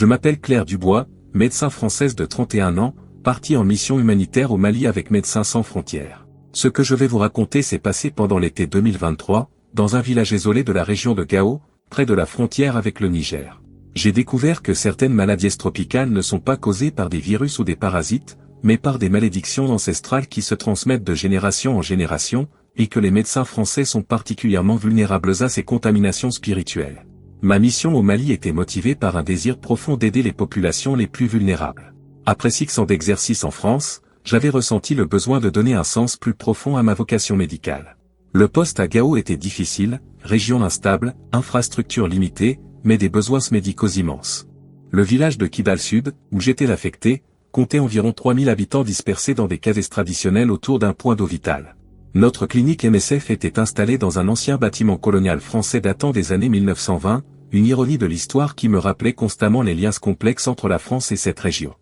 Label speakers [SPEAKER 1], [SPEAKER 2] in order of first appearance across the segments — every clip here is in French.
[SPEAKER 1] Je m'appelle Claire Dubois, médecin française de 31 ans, partie en mission humanitaire au Mali avec Médecins sans frontières. Ce que je vais vous raconter s'est passé pendant l'été 2023, dans un village isolé de la région de Gao, près de la frontière avec le Niger. J'ai découvert que certaines maladies tropicales ne sont pas causées par des virus ou des parasites, mais par des malédictions ancestrales qui se transmettent de génération en génération, et que les médecins français sont particulièrement vulnérables à ces contaminations spirituelles. Ma mission au Mali était motivée par un désir profond d'aider les populations les plus vulnérables. Après 6 ans d'exercice en France, j'avais ressenti le besoin de donner un sens plus profond à ma vocation médicale. Le poste à Gao était difficile, région instable, infrastructures limitées, mais des besoins médicaux immenses. Le village de Kidal Sud, où j'étais affecté, comptait environ 3000 habitants dispersés dans des cases traditionnelles autour d'un point d'eau vital. Notre clinique MSF était installée dans un ancien bâtiment colonial français datant des années 1920, une ironie de l'histoire qui me rappelait constamment les liens complexes entre la France et cette région.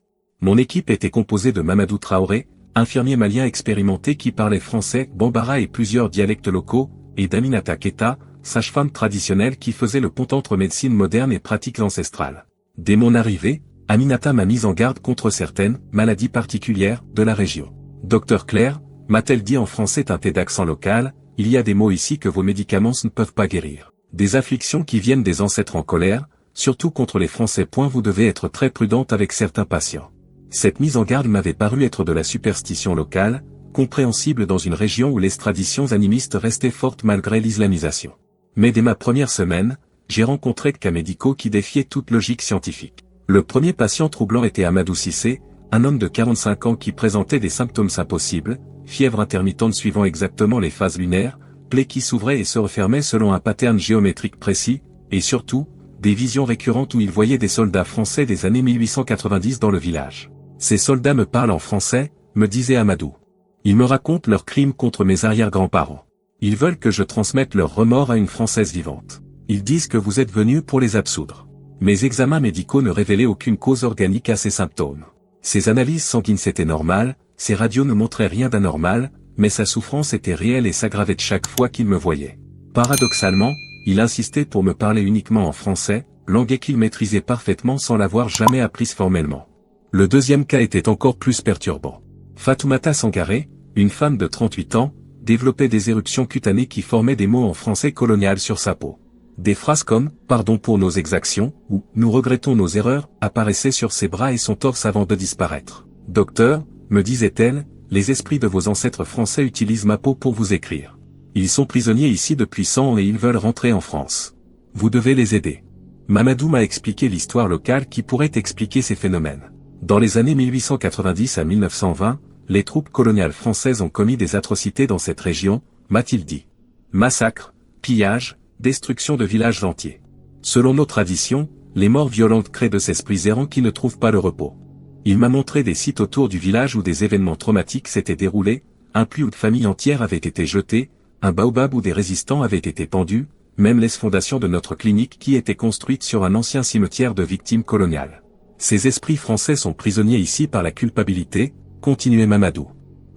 [SPEAKER 1] Mon équipe était composée de Mamadou Traoré, infirmier malien expérimenté qui parlait français, bambara et plusieurs dialectes locaux, et d'Aminata Keita, sage-femme traditionnelle qui faisait le pont entre médecine moderne et pratiques ancestrales. Dès mon arrivée, Aminata m'a mise en garde contre certaines maladies particulières de la région. Docteur Claire, m'a-t-elle dit en français teinté d'accent local, il y a des mots ici que vos médicaments ne peuvent pas guérir. Des afflictions qui viennent des ancêtres en colère, surtout contre les Français. Vous devez être très prudente avec certains patients. Cette mise en garde m'avait paru être de la superstition locale, compréhensible dans une région où les traditions animistes restaient fortes malgré l'islamisation. Mais dès ma première semaine, j'ai rencontré cas médicaux qui défiaient toute logique scientifique. Le premier patient troublant était Amadou Cissé, un homme de 45 ans qui présentait des symptômes impossibles, fièvre intermittente suivant exactement les phases lunaires, plaies qui s'ouvraient et se refermaient selon un pattern géométrique précis, et surtout, des visions récurrentes où il voyait des soldats français des années 1890 dans le village. Ces soldats me parlent en français, me disait Amadou. Ils me racontent leurs crimes contre mes arrière-grands-parents. Ils veulent que je transmette leur remords à une Française vivante. Ils disent que vous êtes venu pour les absoudre. Mes examens médicaux ne révélaient aucune cause organique à ces symptômes. Ses analyses sanguines c'était normal, ses radios ne montraient rien d'anormal, mais sa souffrance était réelle et s'aggravait de chaque fois qu'il me voyait. Paradoxalement, il insistait pour me parler uniquement en français, langue qu'il maîtrisait parfaitement sans l'avoir jamais apprise formellement. Le deuxième cas était encore plus perturbant. Fatoumata Sangaré, une femme de 38 ans, développait des éruptions cutanées qui formaient des mots en français colonial sur sa peau. Des phrases comme « pardon pour nos exactions » ou « nous regrettons nos erreurs » apparaissaient sur ses bras et son torse avant de disparaître. « Docteur », me disait-elle, « les esprits de vos ancêtres français utilisent ma peau pour vous écrire. Ils sont prisonniers ici depuis 100 ans et ils veulent rentrer en France. Vous devez les aider. » Mamadou m'a expliqué l'histoire locale qui pourrait expliquer ces phénomènes. Dans les années 1890 à 1920, les troupes coloniales françaises ont commis des atrocités dans cette région, m'a-t-il dit. Massacres, pillages, destruction de villages entiers. Selon nos traditions, les morts violentes créent de ces esprits errants qui ne trouvent pas le repos. Il m'a montré des sites autour du village où des événements traumatiques s'étaient déroulés, un puits où de familles entières avaient été jetées, un baobab où des résistants avaient été pendus, même les fondations de notre clinique qui était construite sur un ancien cimetière de victimes coloniales. Ces esprits français sont prisonniers ici par la culpabilité, continuait Mamadou.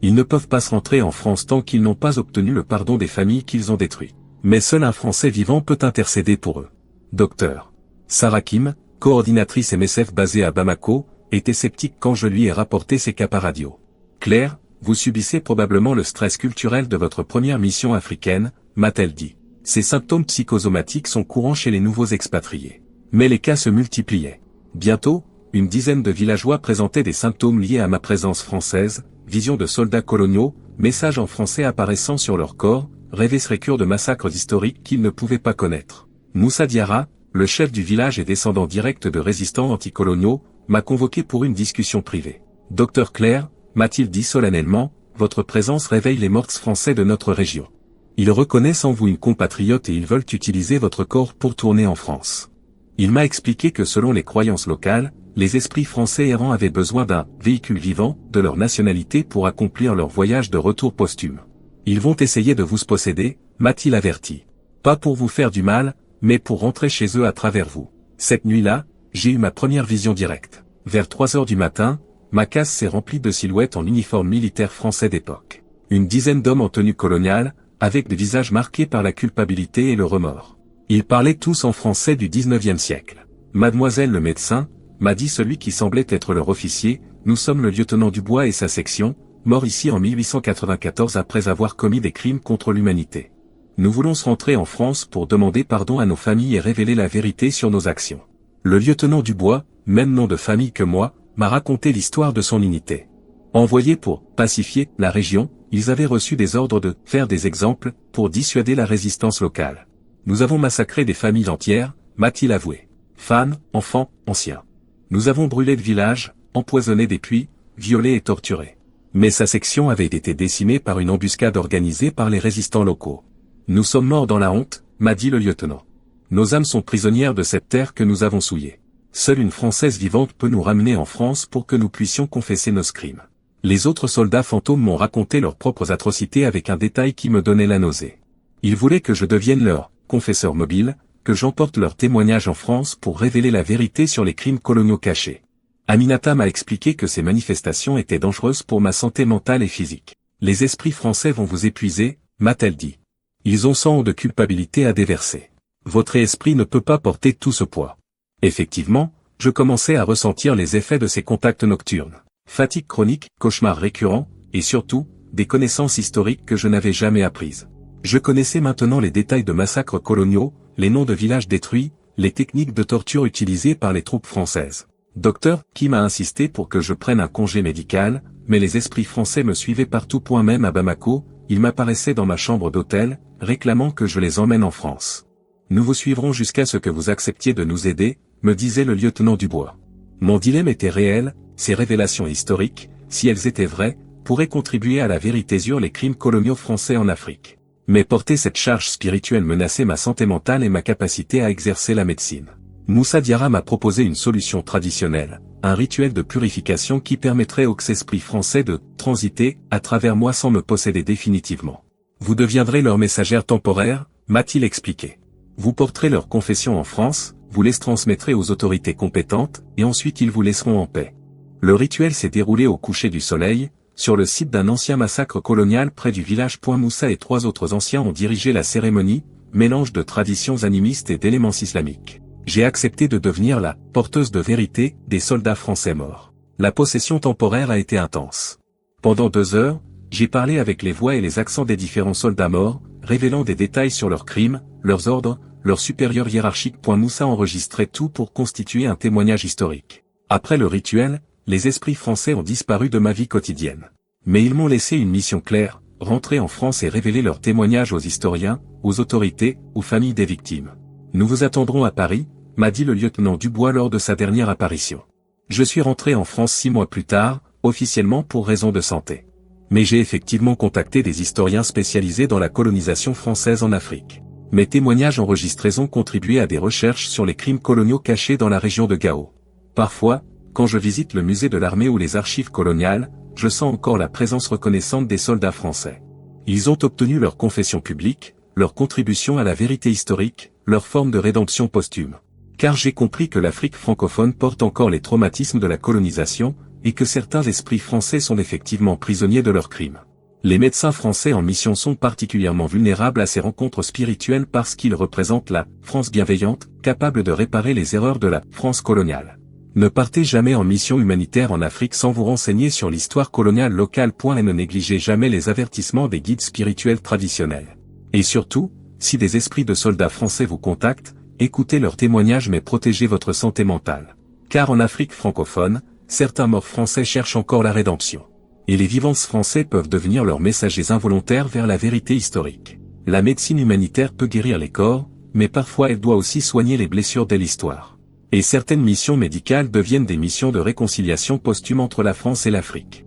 [SPEAKER 1] Ils ne peuvent pas se rentrer en France tant qu'ils n'ont pas obtenu le pardon des familles qu'ils ont détruites. Mais seul un Français vivant peut intercéder pour eux. Docteur Sarah Kim, coordinatrice MSF basée à Bamako, était sceptique quand je lui ai rapporté ces cas par radio. Claire, vous subissez probablement le stress culturel de votre première mission africaine, m'a-t-elle dit. Ces symptômes psychosomatiques sont courants chez les nouveaux expatriés. Mais les cas se multipliaient. Bientôt, une dizaine de villageois présentaient des symptômes liés à ma présence française, visions de soldats coloniaux, messages en français apparaissant sur leur corps, rêver récurrents de massacres historiques qu'ils ne pouvaient pas connaître. Moussa Diarra, le chef du village et descendant direct de résistants anticoloniaux, m'a convoqué pour une discussion privée. Docteur Claire, m'a-t-il dit solennellement, votre présence réveille les morts français de notre région. Ils reconnaissent en vous une compatriote et ils veulent utiliser votre corps pour tourner en France. Il m'a expliqué que selon les croyances locales, les esprits français errants avaient besoin d'un véhicule vivant de leur nationalité pour accomplir leur voyage de retour posthume. Ils vont essayer de vous posséder, m'a-t-il averti. Pas pour vous faire du mal, mais pour rentrer chez eux à travers vous. Cette nuit-là, j'ai eu ma première vision directe. Vers 3 heures du matin, ma case s'est remplie de silhouettes en uniforme militaire français d'époque. Une dizaine d'hommes en tenue coloniale, avec des visages marqués par la culpabilité et le remords. Ils parlaient tous en français du 19e siècle. Mademoiselle le médecin, m'a dit celui qui semblait être leur officier, nous sommes le lieutenant Dubois et sa section, mort ici en 1894 après avoir commis des crimes contre l'humanité. Nous voulons rentrer en France pour demander pardon à nos familles et révéler la vérité sur nos actions. Le lieutenant Dubois, même nom de famille que moi, m'a raconté l'histoire de son unité. Envoyés pour pacifier la région, ils avaient reçu des ordres de faire des exemples pour dissuader la résistance locale. Nous avons massacré des familles entières, m'a-t-il avoué. Femmes, enfants, anciens. Nous avons brûlé le village, empoisonné des puits, violé et torturé. Mais sa section avait été décimée par une embuscade organisée par les résistants locaux. Nous sommes morts dans la honte, m'a dit le lieutenant. Nos âmes sont prisonnières de cette terre que nous avons souillée. Seule une Française vivante peut nous ramener en France pour que nous puissions confesser nos crimes. Les autres soldats fantômes m'ont raconté leurs propres atrocités avec un détail qui me donnait la nausée. Ils voulaient que je devienne leur confesseur mobile, que j'emporte leur témoignage en France pour révéler la vérité sur les crimes coloniaux cachés. Aminata m'a expliqué que ces manifestations étaient dangereuses pour ma santé mentale et physique. Les esprits français vont vous épuiser, m'a-t-elle dit. Ils ont tant de culpabilité à déverser. Votre esprit ne peut pas porter tout ce poids. Effectivement, je commençais à ressentir les effets de ces contacts nocturnes. Fatigue chronique, cauchemars récurrents, et surtout, des connaissances historiques que je n'avais jamais apprises. Je connaissais maintenant les détails de massacres coloniaux, les noms de villages détruits, les techniques de torture utilisées par les troupes françaises. Docteur, qui m'a insisté pour que je prenne un congé médical, mais les esprits français me suivaient partout. Même à Bamako, ils m'apparaissaient dans ma chambre d'hôtel, réclamant que je les emmène en France. Nous vous suivrons jusqu'à ce que vous acceptiez de nous aider, me disait le lieutenant Dubois. Mon dilemme était réel, ces révélations historiques, si elles étaient vraies, pourraient contribuer à la vérité sur les crimes coloniaux français en Afrique. Mais porter cette charge spirituelle menaçait ma santé mentale et ma capacité à exercer la médecine. Moussa Diarra m'a proposé une solution traditionnelle, un rituel de purification qui permettrait aux esprits français de transiter à travers moi sans me posséder définitivement. Vous deviendrez leur messagère temporaire, m'a-t-il expliqué. Vous porterez leur confession en France, vous les transmettrez aux autorités compétentes, et ensuite ils vous laisseront en paix. Le rituel s'est déroulé au coucher du soleil, sur le site d'un ancien massacre colonial près du village. Moussa et 3 autres anciens ont dirigé la cérémonie, mélange de traditions animistes et d'éléments islamiques. J'ai accepté de devenir la porteuse de vérité des soldats français morts. La possession temporaire a été intense. Pendant 2 heures, j'ai parlé avec les voix et les accents des différents soldats morts, révélant des détails sur leurs crimes, leurs ordres, leurs supérieurs hiérarchiques. Moussa enregistrait tout pour constituer un témoignage historique. Après le rituel, les esprits français ont disparu de ma vie quotidienne. Mais ils m'ont laissé une mission claire, rentrer en France et révéler leurs témoignages aux historiens, aux autorités, aux familles des victimes. Nous vous attendrons à Paris, m'a dit le lieutenant Dubois lors de sa dernière apparition. Je suis rentré en France 6 mois plus tard, officiellement pour raison de santé. Mais j'ai effectivement contacté des historiens spécialisés dans la colonisation française en Afrique. Mes témoignages enregistrés ont contribué à des recherches sur les crimes coloniaux cachés dans la région de Gao. Parfois, quand je visite le musée de l'armée ou les archives coloniales, je sens encore la présence reconnaissante des soldats français. Ils ont obtenu leur confession publique, leur contribution à la vérité historique, leur forme de rédemption posthume. Car j'ai compris que l'Afrique francophone porte encore les traumatismes de la colonisation, et que certains esprits français sont effectivement prisonniers de leurs crimes. Les médecins français en mission sont particulièrement vulnérables à ces rencontres spirituelles parce qu'ils représentent la France bienveillante, capable de réparer les erreurs de la France coloniale. Ne partez jamais en mission humanitaire en Afrique sans vous renseigner sur l'histoire coloniale locale. Et ne négligez jamais les avertissements des guides spirituels traditionnels. Et surtout, si des esprits de soldats français vous contactent, écoutez leurs témoignages mais protégez votre santé mentale. Car en Afrique francophone, certains morts français cherchent encore la rédemption. Et les vivants français peuvent devenir leurs messagers involontaires vers la vérité historique. La médecine humanitaire peut guérir les corps, mais parfois elle doit aussi soigner les blessures de l'histoire. Et certaines missions médicales deviennent des missions de réconciliation posthume entre la France et l'Afrique.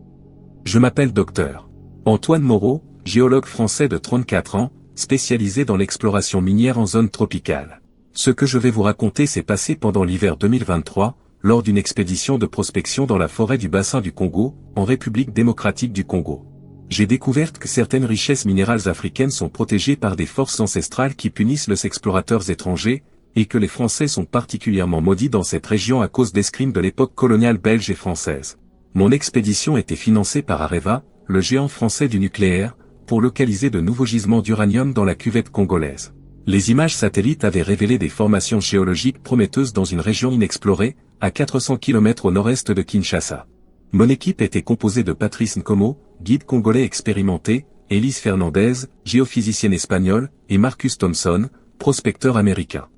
[SPEAKER 1] Je m'appelle Dr. Antoine Moreau, géologue français de 34 ans, spécialisé dans l'exploration minière en zone tropicale. Ce que je vais vous raconter s'est passé pendant l'hiver 2023, lors d'une expédition de prospection dans la forêt du bassin du Congo, en République démocratique du Congo. J'ai découvert que certaines richesses minérales africaines sont protégées par des forces ancestrales qui punissent les explorateurs étrangers, et que les Français sont particulièrement maudits dans cette région à cause d'escrimes de l'époque coloniale belge et française. Mon expédition était financée par Areva, le géant français du nucléaire, pour localiser de nouveaux gisements d'uranium dans la cuvette congolaise. Les images satellites avaient révélé des formations géologiques prometteuses dans une région inexplorée, à 400 km au nord-est de Kinshasa. Mon équipe était composée de Patrice Nkomo, guide congolais expérimenté, Élise Fernandez, géophysicienne espagnole, et Marcus Thompson, prospecteur américain.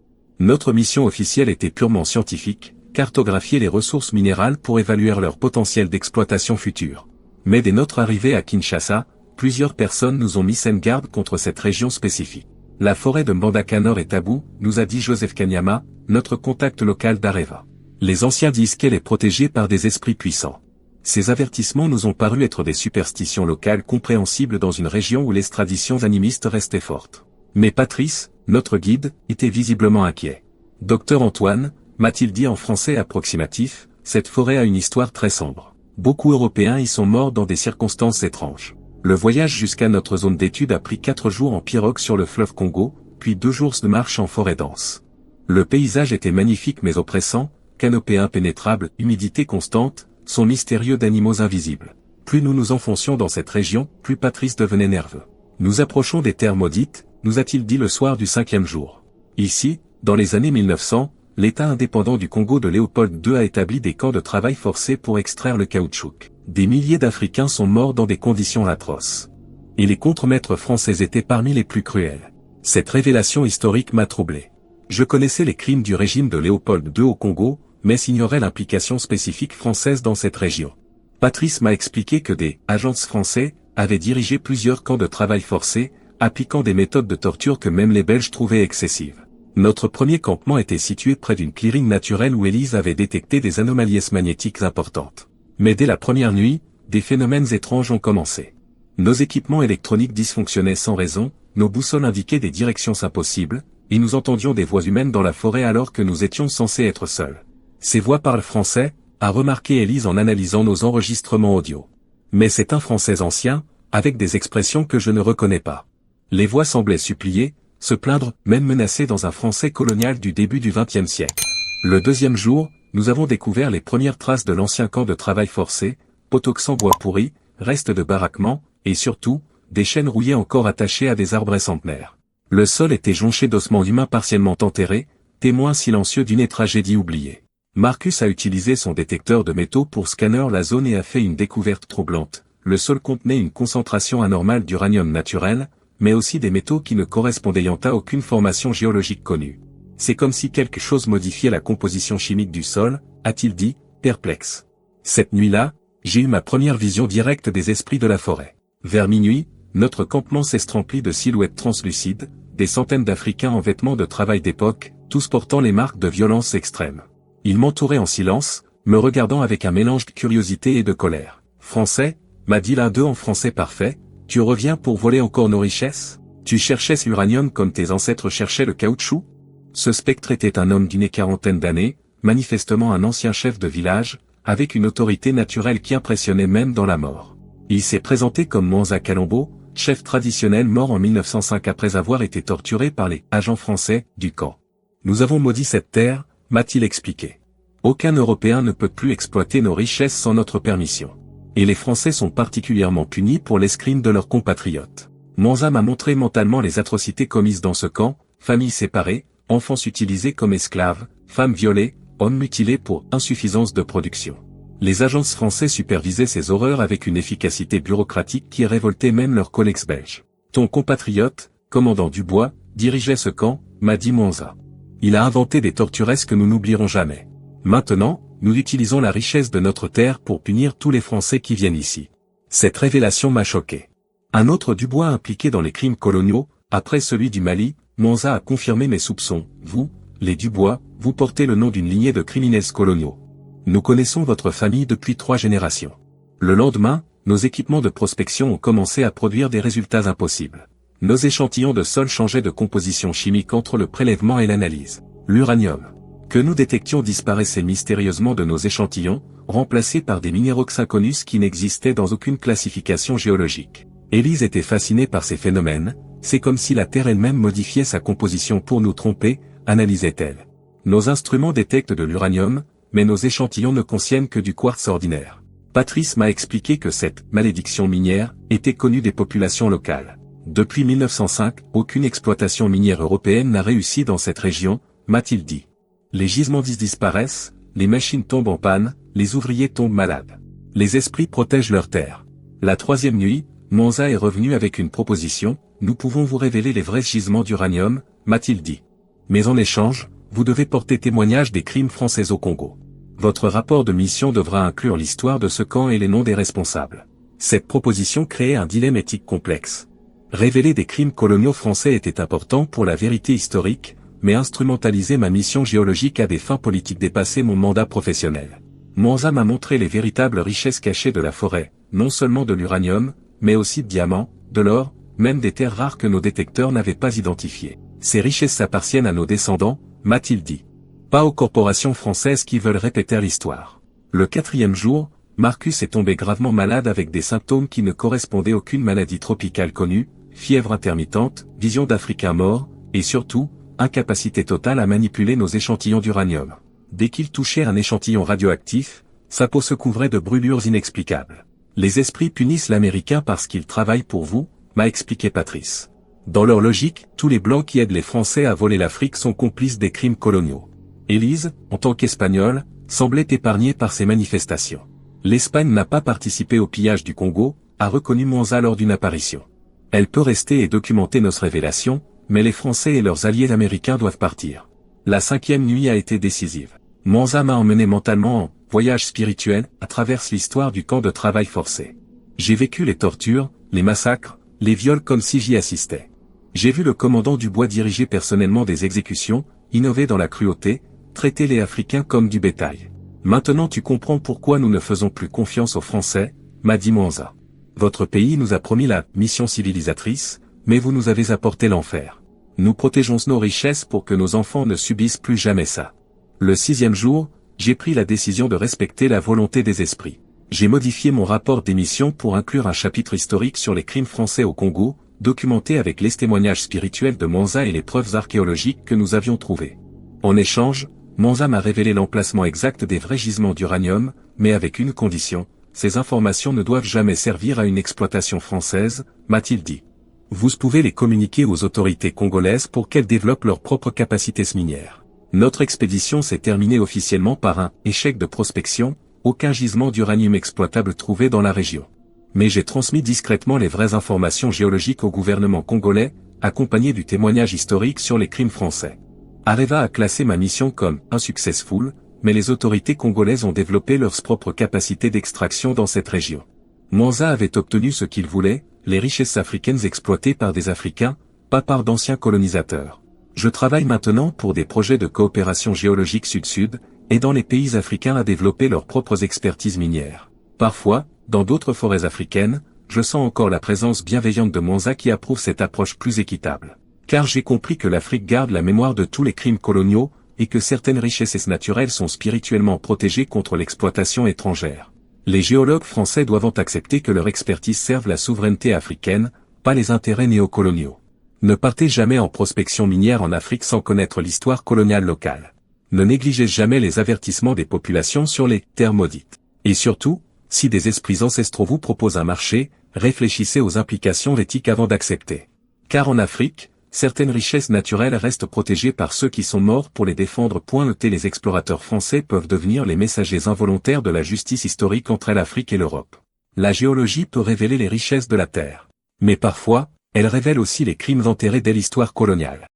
[SPEAKER 1] Notre mission officielle était purement scientifique, cartographier les ressources minérales pour évaluer leur potentiel d'exploitation future. Mais dès notre arrivée à Kinshasa, plusieurs personnes nous ont mis en garde contre cette région spécifique. La forêt de Mbandaka Nord est taboue, nous a dit Joseph Kanyama, notre contact local d'Areva. Les anciens disent qu'elle est protégée par des esprits puissants. Ces avertissements nous ont paru être des superstitions locales compréhensibles dans une région où les traditions animistes restaient fortes. Mais Patrice, notre guide, était visiblement inquiet. Docteur Antoine, m'a-t-il dit en français approximatif, cette forêt a une histoire très sombre. Beaucoup Européens y sont morts dans des circonstances étranges. Le voyage jusqu'à notre zone d'étude a pris 4 jours en pirogue sur le fleuve Congo, puis 2 jours de marche en forêt dense. Le paysage était magnifique mais oppressant, canopée impénétrable, humidité constante, son mystérieux d'animaux invisibles. Plus nous nous enfoncions dans cette région, plus Patrice devenait nerveux. Nous approchons des terres maudites, nous a-t-il dit le soir du 5e jour. Ici, dans les années 1900, l'État indépendant du Congo de Léopold II a établi des camps de travail forcés pour extraire le caoutchouc. Des milliers d'Africains sont morts dans des conditions atroces. Et les contremaîtres français étaient parmi les plus cruels. Cette révélation historique m'a troublé. Je connaissais les crimes du régime de Léopold II au Congo, mais ignorait l'implication spécifique française dans cette région. Patrice m'a expliqué que des agents français avaient dirigé plusieurs camps de travail forcés, appliquant des méthodes de torture que même les Belges trouvaient excessives. Notre premier campement était situé près d'une clearing naturelle où Élise avait détecté des anomalies magnétiques importantes. Mais dès la première nuit, des phénomènes étranges ont commencé. Nos équipements électroniques dysfonctionnaient sans raison, nos boussoles indiquaient des directions impossibles, et nous entendions des voix humaines dans la forêt alors que nous étions censés être seuls. Ces voix parlent français, a remarqué Élise en analysant nos enregistrements audio. Mais c'est un français ancien, avec des expressions que je ne reconnais pas. Les voix semblaient supplier, se plaindre, même menacer dans un français colonial du début du XXe siècle. Le 2e jour, nous avons découvert les premières traces de l'ancien camp de travail forcé, potox en bois pourri, restes de baraquements, et surtout, des chaînes rouillées encore attachées à des arbres centenaires. Le sol était jonché d'ossements humains partiellement enterrés, témoins silencieux d'une tragédie oubliée. Marcus a utilisé son détecteur de métaux pour scanner la zone et a fait une découverte troublante. Le sol contenait une concentration anormale d'uranium naturel, mais aussi des métaux qui ne correspondaient à aucune formation géologique connue. C'est comme si quelque chose modifiait la composition chimique du sol, a-t-il dit, perplexe. Cette nuit-là, j'ai eu ma première vision directe des esprits de la forêt. Vers minuit, notre campement s'est rempli de silhouettes translucides, des centaines d'Africains en vêtements de travail d'époque, tous portant les marques de violence extrême. Ils m'entouraient en silence, me regardant avec un mélange de curiosité et de colère. « Français » m'a dit l'un d'eux en français parfait, « tu reviens pour voler encore nos richesses ? Tu cherchais l'uranium comme tes ancêtres cherchaient le caoutchouc ?» Ce spectre était un homme d'une quarantaine d'années, manifestement un ancien chef de village, avec une autorité naturelle qui impressionnait même dans la mort. Il s'est présenté comme Mwanza Kalombo, chef traditionnel mort en 1905 après avoir été torturé par les agents français du camp. « Nous avons maudit cette terre », m'a-t-il expliqué. Aucun Européen ne peut plus exploiter nos richesses sans notre permission. Et les Français sont particulièrement punis pour l'escrime de leurs compatriotes. Mwanza m'a montré mentalement les atrocités commises dans ce camp, familles séparées, enfants utilisés comme esclaves, femmes violées, hommes mutilés pour insuffisance de production. Les agences français supervisaient ces horreurs avec une efficacité bureaucratique qui révoltait même leurs collègues belges. Ton compatriote, commandant Dubois, dirigeait ce camp, m'a dit Mwanza. Il a inventé des torturesques que nous n'oublierons jamais. Maintenant, nous utilisons la richesse de notre terre pour punir tous les Français qui viennent ici. Cette révélation m'a choqué. Un autre Dubois impliqué dans les crimes coloniaux, après celui du Mali, Mwanza a confirmé mes soupçons. Vous, les Dubois, vous portez le nom d'une lignée de criminels coloniaux. Nous connaissons votre famille depuis 3 générations. Le lendemain, nos équipements de prospection ont commencé à produire des résultats impossibles. Nos échantillons de sol changeaient de composition chimique entre le prélèvement et l'analyse. L'uranium que nous détections disparaissait mystérieusement de nos échantillons, remplacés par des minéraux inconnus qui n'existaient dans aucune classification géologique. Élise était fascinée par ces phénomènes, c'est comme si la Terre elle-même modifiait sa composition pour nous tromper, analysait-elle. Nos instruments détectent de l'uranium, mais nos échantillons ne contiennent que du quartz ordinaire. Patrice m'a expliqué que cette malédiction minière était connue des populations locales. Depuis 1905, aucune exploitation minière européenne n'a réussi dans cette région, m'a-t-il dit. Les gisements disparaissent, les machines tombent en panne, les ouvriers tombent malades. Les esprits protègent leur terre. La troisième nuit, Monza est revenu avec une proposition, nous pouvons vous révéler les vrais gisements d'uranium, m'a-t-il dit. Mais en échange, vous devez porter témoignage des crimes français au Congo. Votre rapport de mission devra inclure l'histoire de ce camp et les noms des responsables. Cette proposition créait un dilemme éthique complexe. Révéler des crimes coloniaux français était important pour la vérité historique, mais instrumentaliser ma mission géologique à des fins politiques dépassait mon mandat professionnel. Monza m'a montré les véritables richesses cachées de la forêt, non seulement de l'uranium, mais aussi de diamants, de l'or, même des terres rares que nos détecteurs n'avaient pas identifiées. Ces richesses appartiennent à nos descendants, m'a-t-il dit. Pas aux corporations françaises qui veulent répéter l'histoire. Le quatrième jour, Marcus est tombé gravement malade avec des symptômes qui ne correspondaient à aucune maladie tropicale connue, fièvre intermittente, vision d'Africains morts, et surtout, incapacité totale à manipuler nos échantillons d'uranium. Dès qu'il touchait un échantillon radioactif, sa peau se couvrait de brûlures inexplicables. Les esprits punissent l'Américain parce qu'il travaille pour vous, m'a expliqué Patrice. Dans leur logique, tous les Blancs qui aident les Français à voler l'Afrique sont complices des crimes coloniaux. Élise, en tant qu'Espagnole, semblait épargnée par ces manifestations. L'Espagne n'a pas participé au pillage du Congo, a reconnu Monza lors d'une apparition. Elle peut rester et documenter nos révélations, mais les Français et leurs alliés américains doivent partir. La cinquième nuit a été décisive. Monza m'a emmené mentalement en voyage spirituel à travers l'histoire du camp de travail forcé. J'ai vécu les tortures, les massacres, les viols comme si j'y assistais. J'ai vu le commandant Dubois diriger personnellement des exécutions, innover dans la cruauté, traiter les Africains comme du bétail. Maintenant tu comprends pourquoi nous ne faisons plus confiance aux Français, m'a dit Monza. Votre pays nous a promis la mission civilisatrice, mais vous nous avez apporté l'enfer. Nous protégeons nos richesses pour que nos enfants ne subissent plus jamais ça. Le sixième jour, j'ai pris la décision de respecter la volonté des esprits. J'ai modifié mon rapport d'émission pour inclure un chapitre historique sur les crimes français au Congo, documenté avec les témoignages spirituels de Monza et les preuves archéologiques que nous avions trouvées. En échange, Monza m'a révélé l'emplacement exact des vrais gisements d'uranium, mais avec une condition, ces informations ne doivent jamais servir à une exploitation française, m'a-t-il dit. Vous pouvez les communiquer aux autorités congolaises pour qu'elles développent leurs propres capacités minières. Notre expédition s'est terminée officiellement par un échec de prospection, aucun gisement d'uranium exploitable trouvé dans la région. Mais j'ai transmis discrètement les vraies informations géologiques au gouvernement congolais, accompagné du témoignage historique sur les crimes français. Areva a classé ma mission comme unsuccessful, mais les autorités congolaises ont développé leurs propres capacités d'extraction dans cette région. Monza avait obtenu ce qu'il voulait, les richesses africaines exploitées par des Africains, pas par d'anciens colonisateurs. Je travaille maintenant pour des projets de coopération géologique sud-sud, aidant les pays africains à développer leurs propres expertises minières. Parfois, dans d'autres forêts africaines, je sens encore la présence bienveillante de Monza qui approuve cette approche plus équitable. Car j'ai compris que l'Afrique garde la mémoire de tous les crimes coloniaux, et que certaines richesses naturelles sont spirituellement protégées contre l'exploitation étrangère. Les géologues français doivent accepter que leur expertise serve la souveraineté africaine, pas les intérêts néocoloniaux. Ne partez jamais en prospection minière en Afrique sans connaître l'histoire coloniale locale. Ne négligez jamais les avertissements des populations sur les terres maudites. Et surtout, si des esprits ancestraux vous proposent un marché, réfléchissez aux implications éthiques avant d'accepter. Car en Afrique, certaines richesses naturelles restent protégées par ceux qui sont morts pour les défendre. Notez, les explorateurs français peuvent devenir les messagers involontaires de la justice historique entre l'Afrique et l'Europe. La géologie peut révéler les richesses de la Terre. Mais parfois, elle révèle aussi les crimes enterrés dès l'histoire coloniale.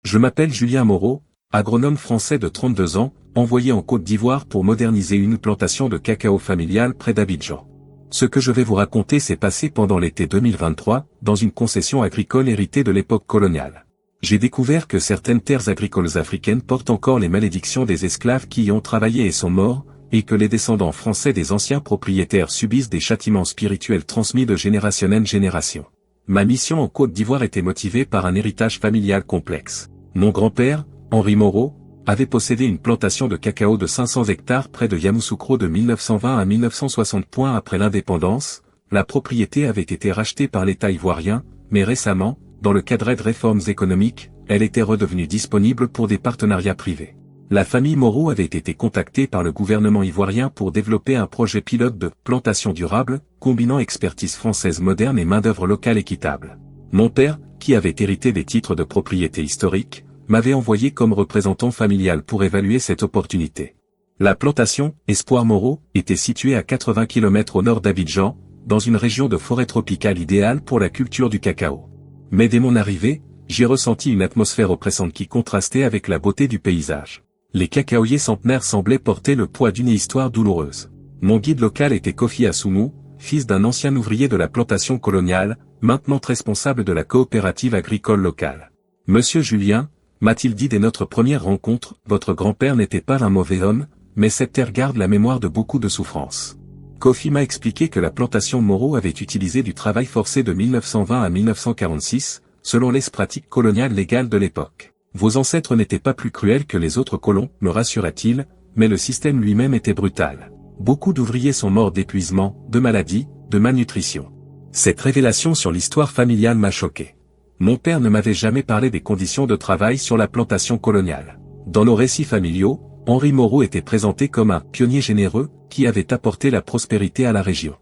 [SPEAKER 1] Je m'appelle Julien Moreau, agronome français de 32 ans, envoyé en Côte d'Ivoire pour moderniser une plantation de cacao familiale près d'Abidjan. Ce que je vais vous raconter s'est passé pendant l'été 2023, dans une concession agricole héritée de l'époque coloniale. J'ai découvert que certaines terres agricoles africaines portent encore les malédictions des esclaves qui y ont travaillé et sont morts, et que les descendants français des anciens propriétaires subissent des châtiments spirituels transmis de génération en génération. Ma mission en Côte d'Ivoire était motivée par un héritage familial complexe. Mon grand-père, Henri Moreau, avait possédé une plantation de cacao de 500 hectares près de Yamoussoukro de 1920 à 1960. Après l'indépendance, la propriété avait été rachetée par l'État ivoirien, mais récemment, dans le cadre de réformes économiques, elle était redevenue disponible pour des partenariats privés. La famille Moreau avait été contactée par le gouvernement ivoirien pour développer un projet pilote de plantation durable, combinant expertise française moderne et main-d'œuvre locale équitable. Mon père, qui avait hérité des titres de propriété historique, m'avait envoyé comme représentant familial pour évaluer cette opportunité. La plantation, Espoir Moreau, était située à 80 km au nord d'Abidjan, dans une région de forêt tropicale idéale pour la culture du cacao. Mais dès mon arrivée, j'y ressentis une atmosphère oppressante qui contrastait avec la beauté du paysage. Les cacaoyers centenaires semblaient porter le poids d'une histoire douloureuse. Mon guide local était Kofi Assoumou, fils d'un ancien ouvrier de la plantation coloniale, maintenant responsable de la coopérative agricole locale. Monsieur Julien, m'a-t-il dit dès notre première rencontre, votre grand-père n'était pas un mauvais homme, mais cette terre garde la mémoire de beaucoup de souffrances. Kofi m'a expliqué que la plantation Moreau avait utilisé du travail forcé de 1920 à 1946, selon les pratiques coloniales légales de l'époque. Vos ancêtres n'étaient pas plus cruels que les autres colons, me rassura-t-il, mais le système lui-même était brutal. Beaucoup d'ouvriers sont morts d'épuisement, de maladie, de malnutrition. Cette révélation sur l'histoire familiale m'a choqué. Mon père ne m'avait jamais parlé des conditions de travail sur la plantation coloniale. Dans nos récits familiaux, Henri Moreau était présenté comme un pionnier généreux, qui avait apporté la prospérité à la région.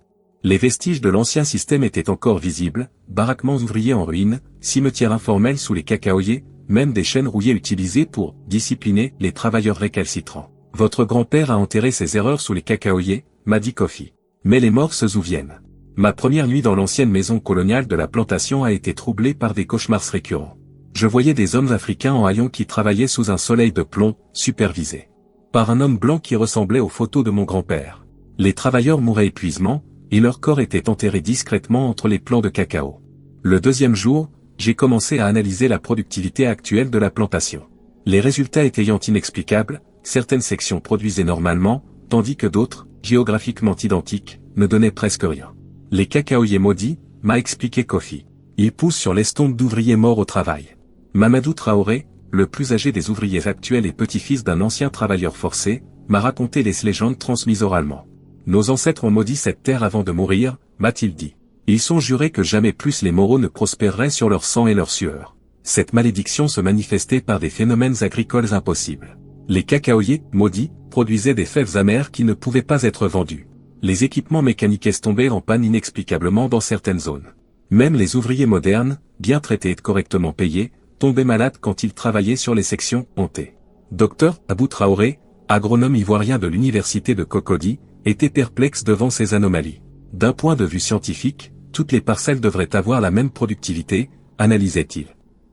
[SPEAKER 1] Les vestiges de l'ancien système étaient encore visibles, baraquements ouvriers en ruine, cimetières informels sous les cacaoyers, même des chaînes rouillées utilisées pour discipliner les travailleurs récalcitrants. Votre grand-père a enterré ses erreurs sous les cacaoyers, m'a dit Kofi. Mais les morts se souviennent. Ma première nuit dans l'ancienne maison coloniale de la plantation a été troublée par des cauchemars récurrents. Je voyais des hommes africains en haillons qui travaillaient sous un soleil de plomb, supervisés par un homme blanc qui ressemblait aux photos de mon grand-père. Les travailleurs mouraient épuisement, et leur corps était enterré discrètement entre les plants de cacao. Le deuxième jour, j'ai commencé à analyser la productivité actuelle de la plantation. Les résultats étaient inexplicables, certaines sections produisaient normalement, tandis que d'autres, géographiquement identiques, ne donnaient presque rien. Les cacaoyers maudits, m'a expliqué Kofi. Ils poussent sur l'estomac d'ouvriers morts au travail. Mamadou Traoré, le plus âgé des ouvriers actuels et petit-fils d'un ancien travailleur forcé, m'a raconté les légendes transmises oralement. Nos ancêtres ont maudit cette terre avant de mourir, m'a-t-il dit. Ils sont jurés que jamais plus les Moreaux ne prospéreraient sur leur sang et leur sueur. Cette malédiction se manifestait par des phénomènes agricoles impossibles. Les cacaoyers, maudits, produisaient des fèves amères qui ne pouvaient pas être vendues. Les équipements mécaniques tombaient en panne inexplicablement dans certaines zones. Même les ouvriers modernes, bien traités et correctement payés, tombaient malades quand ils travaillaient sur les sections hantées. Dr Abou Traoré, agronome ivoirien de l'université de Cocody, était perplexe devant ces anomalies. D'un point de vue scientifique, toutes les parcelles devraient avoir la même productivité, analysait-il.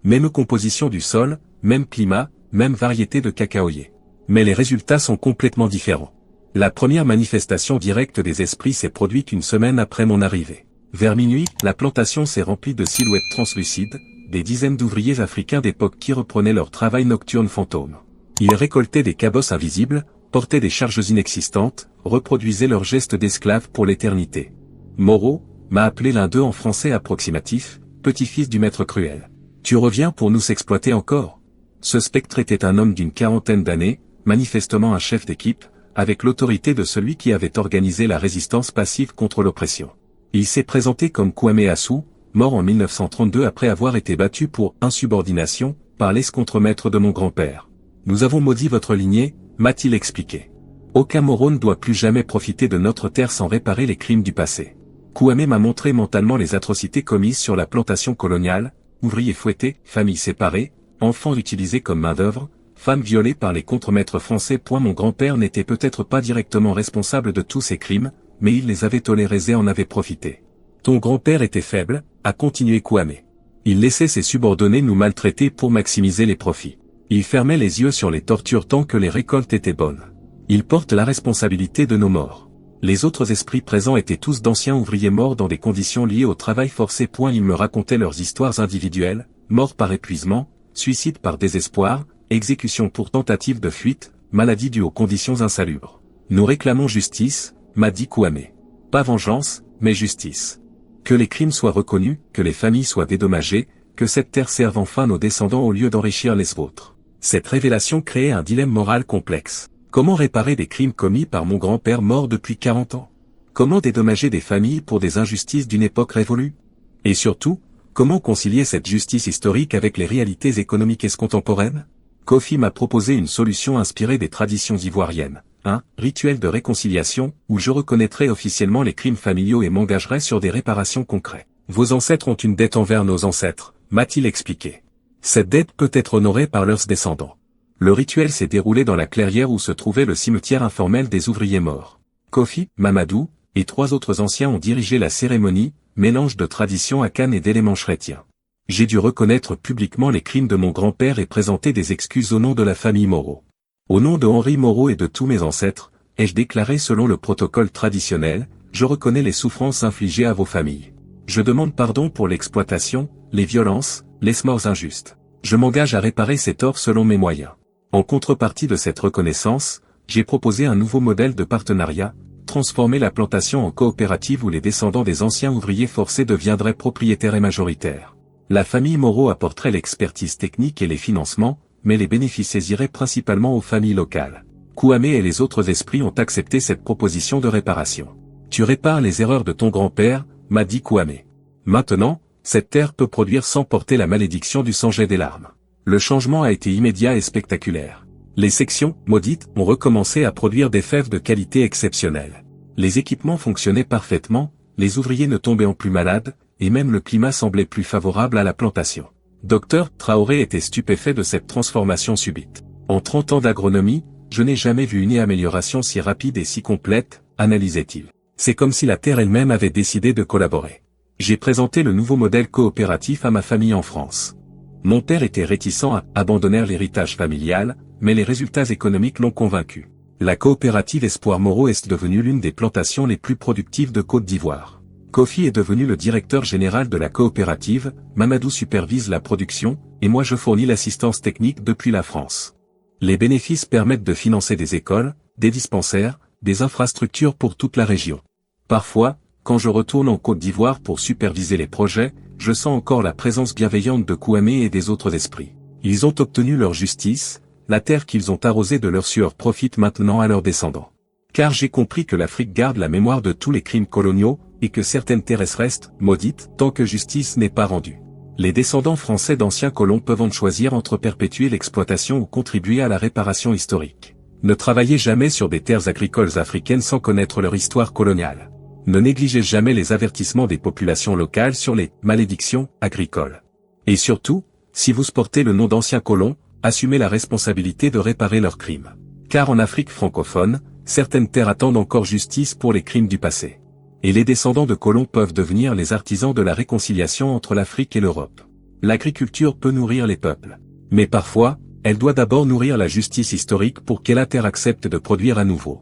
[SPEAKER 1] Même composition du sol, même climat, même variété de cacaoyers. Mais les résultats sont complètement différents. La première manifestation directe des esprits s'est produite une semaine après mon arrivée. Vers minuit, la plantation s'est remplie de silhouettes translucides, des dizaines d'ouvriers africains d'époque qui reprenaient leur travail nocturne fantôme. Ils récoltaient des cabosses invisibles, portaient des charges inexistantes, reproduisaient leurs gestes d'esclaves pour l'éternité. Moreau, m'a appelé l'un d'eux en français approximatif, petit-fils du maître cruel. Tu reviens pour nous exploiter encore? Ce spectre était un homme d'une quarantaine d'années, manifestement un chef d'équipe, avec l'autorité de celui qui avait organisé la résistance passive contre l'oppression. Il s'est présenté comme Kwame Assou, mort en 1932 après avoir été battu pour insubordination, par l'escontremaître de mon grand-père. Nous avons maudit votre lignée, m'a-t-il expliqué. Aucun Moro ne doit plus jamais profiter de notre terre sans réparer les crimes du passé. Kwame m'a montré mentalement les atrocités commises sur la plantation coloniale, ouvriers fouettés, familles séparées, enfants utilisés comme main-d'œuvre, femmes violées par les contremaîtres français. Mon grand-père n'était peut-être pas directement responsable de tous ces crimes, mais il les avait tolérés et en avait profité. Ton grand-père était faible, a continué Kwame. Il laissait ses subordonnés nous maltraiter pour maximiser les profits. Il fermait les yeux sur les tortures tant que les récoltes étaient bonnes. Il porte la responsabilité de nos morts. Les autres esprits présents étaient tous d'anciens ouvriers morts dans des conditions liées au travail forcé. Ils me racontaient leurs histoires individuelles, morts par épuisement, suicide par désespoir, exécution pour tentative de fuite, maladie due aux conditions insalubres. Nous réclamons justice, m'a dit Kwame. Pas vengeance, mais justice. Que les crimes soient reconnus, que les familles soient dédommagées, que cette terre serve enfin nos descendants au lieu d'enrichir les vôtres. Cette révélation créait un dilemme moral complexe. Comment réparer des crimes commis par mon grand-père mort depuis 40 ans? Comment dédommager des familles pour des injustices d'une époque révolue? Et surtout, comment concilier cette justice historique avec les réalités économiques contemporaines? Kofi m'a proposé une solution inspirée des traditions ivoiriennes. Un rituel de réconciliation, où je reconnaîtrai officiellement les crimes familiaux et m'engagerai sur des réparations concrètes. Vos ancêtres ont une dette envers nos ancêtres, m'a-t-il expliqué. Cette dette peut être honorée par leurs descendants. Le rituel s'est déroulé dans la clairière où se trouvait le cimetière informel des ouvriers morts. Kofi, Mamadou, et 3 autres anciens ont dirigé la cérémonie, mélange de tradition akane et d'éléments chrétiens. J'ai dû reconnaître publiquement les crimes de mon grand-père et présenter des excuses au nom de la famille Moreau. Au nom de Henri Moreau et de tous mes ancêtres, ai-je déclaré selon le protocole traditionnel, je reconnais les souffrances infligées à vos familles. Je demande pardon pour l'exploitation, les violences, les morts injustes. Je m'engage à réparer ces torts selon mes moyens. En contrepartie de cette reconnaissance, j'ai proposé un nouveau modèle de partenariat, transformer la plantation en coopérative où les descendants des anciens ouvriers forcés deviendraient propriétaires et majoritaires. La famille Moreau apporterait l'expertise technique et les financements, mais les bénéfices iraient principalement aux familles locales. Kwame et les autres esprits ont accepté cette proposition de réparation. Tu répares les erreurs de ton grand-père, m'a dit Kwame. Maintenant, cette terre peut produire sans porter la malédiction du sang-jet des larmes. Le changement a été immédiat et spectaculaire. Les sections, maudites, ont recommencé à produire des fèves de qualité exceptionnelle. Les équipements fonctionnaient parfaitement, les ouvriers ne tombaient plus malades, et même le climat semblait plus favorable à la plantation. Dr Traoré était stupéfait de cette transformation subite. En 30 ans d'agronomie, je n'ai jamais vu une amélioration si rapide et si complète, analysait-il. C'est comme si la terre elle-même avait décidé de collaborer. J'ai présenté le nouveau modèle coopératif à ma famille en France. Mon père était réticent à abandonner l'héritage familial, mais les résultats économiques l'ont convaincu. La coopérative Espoir Moreau est devenue l'une des plantations les plus productives de Côte d'Ivoire. Kofi est devenu le directeur général de la coopérative, Mamadou supervise la production, et moi je fournis l'assistance technique depuis la France. Les bénéfices permettent de financer des écoles, des dispensaires, des infrastructures pour toute la région. Parfois, quand je retourne en Côte d'Ivoire pour superviser les projets, je sens encore la présence bienveillante de Kwame et des autres esprits. Ils ont obtenu leur justice, la terre qu'ils ont arrosée de leur sueur profite maintenant à leurs descendants. Car j'ai compris que l'Afrique garde la mémoire de tous les crimes coloniaux, et que certaines terres restent maudites tant que justice n'est pas rendue. Les descendants français d'anciens colons peuvent choisir entre perpétuer l'exploitation ou contribuer à la réparation historique. Ne travaillez jamais sur des terres agricoles africaines sans connaître leur histoire coloniale. Ne négligez jamais les avertissements des populations locales sur les malédictions agricoles. Et surtout, si vous portez le nom d'anciens colons, assumez la responsabilité de réparer leurs crimes. Car en Afrique francophone, certaines terres attendent encore justice pour les crimes du passé. Et les descendants de colons peuvent devenir les artisans de la réconciliation entre l'Afrique et l'Europe. L'agriculture peut nourrir les peuples. Mais parfois, elle doit d'abord nourrir la justice historique pour que la terre accepte de produire à nouveau.